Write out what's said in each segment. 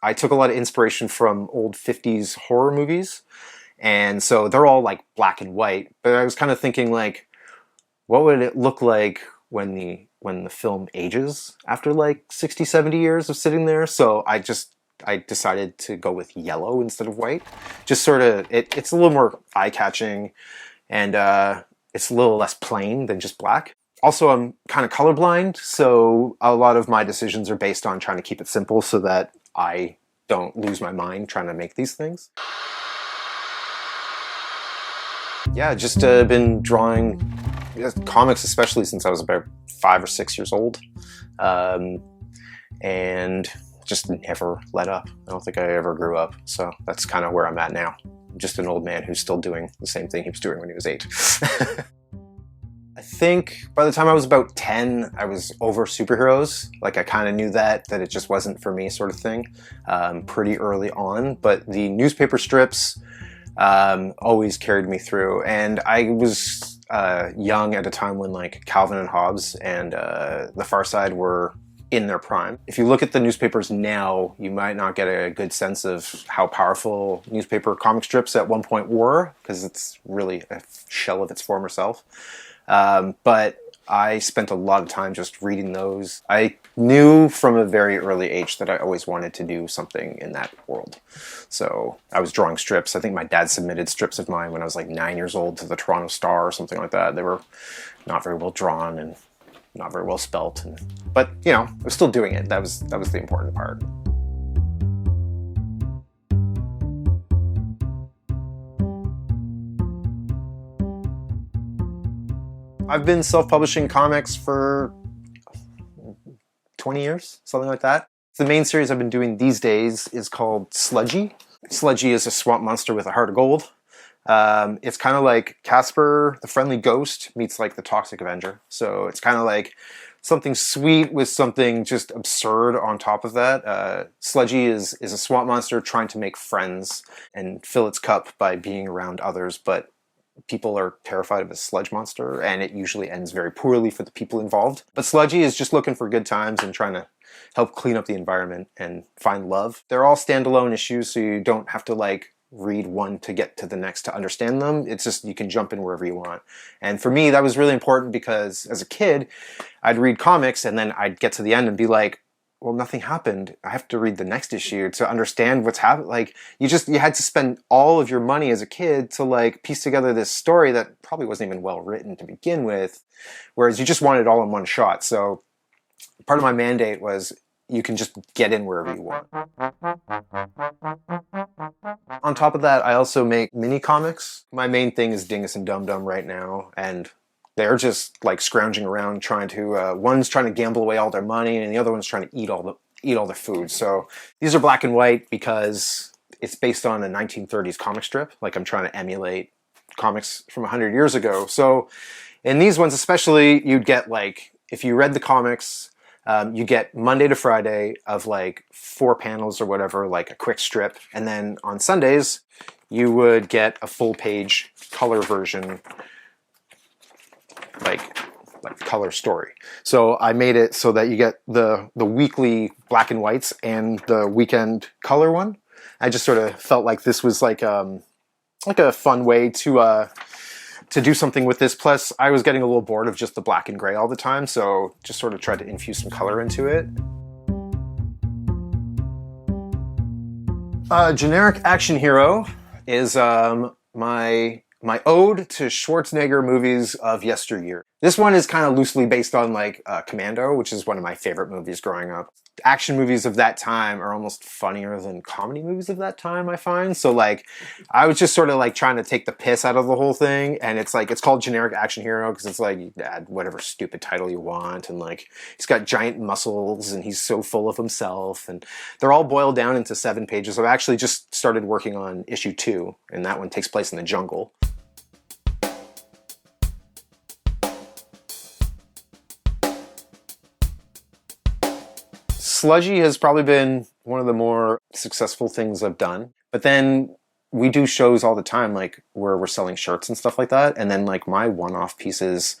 I took a lot of inspiration from old 50s horror movies. And so they're all like black and white. But I was kind of thinking like, what would it look like when the film ages after like 60, 70 years of sitting there? So I decided to go with yellow instead of white. Just sort of, it's a little more eye-catching, and it's a little less plain than just black. Also, I'm kind of colorblind, so a lot of my decisions are based on trying to keep it simple so that I don't lose my mind trying to make these things. Yeah, just been drawing comics, especially since I was about 5 or 6 years old, and just never let up. I don't think I ever grew up, so that's kind of where I'm at now. I'm just an old man who's still doing the same thing he was doing when he was 8. I think by the time I was about 10, I was over superheroes. Like, I kind of knew that it just wasn't for me, sort of thing, pretty early on. But the newspaper strips always carried me through. And I was young at a time when like Calvin and Hobbes and The Far Side were in their prime. If you look at the newspapers now, you might not get a good sense of how powerful newspaper comic strips at one point were, because it's really a shell of its former self. But I spent a lot of time just reading those. I knew from a very early age that I always wanted to do something in that world. So I was drawing strips. I think my dad submitted strips of mine when I was like 9 years old to the Toronto Star or something like that. They were not very well drawn and not very well spelt. But, you know, I was still doing it. That was the important part. I've been self-publishing comics for 20 years, something like that. The main series I've been doing these days is called Sludgy. Sludgy is a swamp monster with a heart of gold. It's kind of like Casper, the Friendly Ghost, meets like the Toxic Avenger. So it's kind of like something sweet with something just absurd on top of that. Sludgy is a swamp monster trying to make friends and fill its cup by being around others, but people are terrified of a sludge monster, and it usually ends very poorly for the people involved. But Sludgy is just looking for good times and trying to help clean up the environment and find love. They're all standalone issues, so you don't have to like read one to get to the next to understand them. It's just, you can jump in wherever you want. And for me, that was really important because as a kid, I'd read comics and then I'd get to the end and be like, well, nothing happened. I have to read the next issue to understand what's happening. Like, you had to spend all of your money as a kid to like piece together this story that probably wasn't even well written to begin with, whereas you just want it all in one shot. So part of my mandate was you can just get in wherever you want. On top of that, I also make mini comics. My main thing is Dingus and Dum-Dum right now, and they're just like scrounging around trying to, one's trying to gamble away all their money and the other one's trying to eat all their food. So these are black and white because it's based on a 1930s comic strip. Like, I'm trying to emulate comics from 100 years ago. So in these ones especially, you'd get like, if you read the comics, you get Monday to Friday of like 4 panels or whatever, like a quick strip. And then on Sundays, you would get a full page color version, like color story. So I made it so that you get the weekly black and whites and the weekend color one. I just sort of felt like this was like a fun way to do something with this. Plus, I was getting a little bored of just the black and gray all the time, so just sort of tried to infuse some color into it. Generic action hero is my ode to Schwarzenegger movies of yesteryear. This one is kind of loosely based on like Commando, which is one of my favorite movies growing up. Action movies of that time are almost funnier than comedy movies of that time, I find. So like, I was just sort of like trying to take the piss out of the whole thing, and it's like, it's called Generic Action Hero because it's like, you add whatever stupid title you want, and like, he's got giant muscles and he's so full of himself, and they're all boiled down into 7 pages. I've actually just started working on issue 2, and that one takes place in the jungle. Sludgy has probably been one of the more successful things I've done. But then we do shows all the time, like where we're selling shirts and stuff like that. And then like my one-off pieces,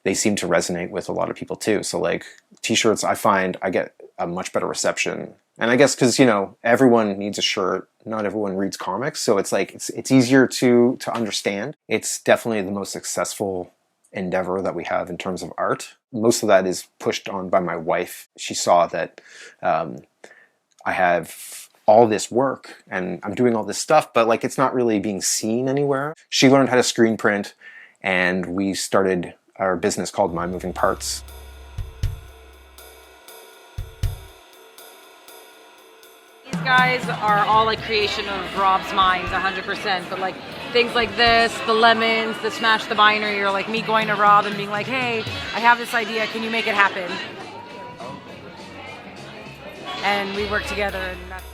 they seem to resonate with a lot of people too. So like t-shirts, I find I get a much better reception And I guess because, you know, everyone needs a shirt, not everyone reads comics, so it's like it's easier to understand. It's definitely the most successful endeavor that we have in terms of art. Most of that is pushed on by my wife. She saw that I have all this work and I'm doing all this stuff, but like it's not really being seen anywhere. She learned how to screen print, and we started our business called My Moving Parts. These guys are all like creation of Robb's minds, 100%. But like things like this, the lemons, the smash the binary, or like me going to Robb and being like, hey, I have this idea, can you make it happen? And we work together, and that's...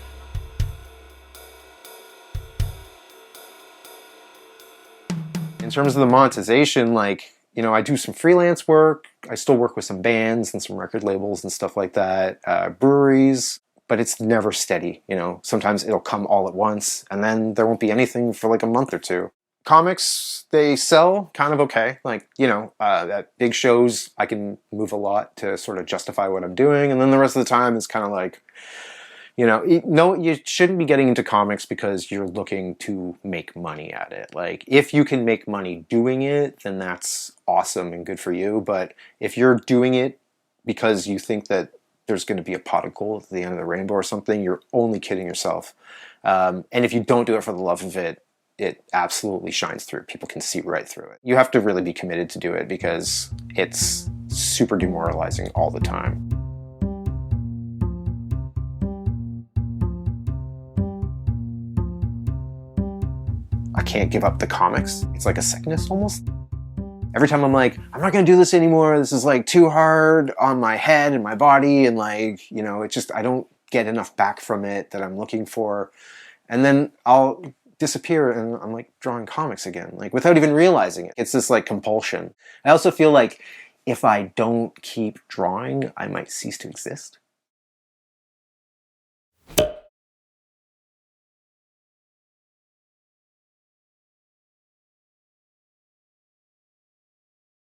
In terms of the monetization, like, you know, I do some freelance work. I still work with some bands and some record labels and stuff like that, breweries, but it's never steady. You know, sometimes it'll come all at once and then there won't be anything for like a month or two. Comics, they sell kind of okay. Like, you know, at big shows, I can move a lot to sort of justify what I'm doing. And then the rest of the time is kind of like, you know, no, you shouldn't be getting into comics because you're looking to make money at it. Like, if you can make money doing it, then that's awesome and good for you. But if you're doing it because you think that there's going to be a pot of gold at the end of the rainbow or something, you're only kidding yourself. And if you don't do it for the love of it, it absolutely shines through. People can see right through it. You have to really be committed to do it because it's super demoralizing all the time. I can't give up the comics. It's like a sickness almost. Every time I'm like, I'm not gonna do this anymore. This is like too hard on my head and my body, and like, you know, it just, I don't get enough back from it that I'm looking for. And then I'll disappear and I'm like drawing comics again, like without even realizing it. It's this like compulsion. I also feel like if I don't keep drawing, I might cease to exist.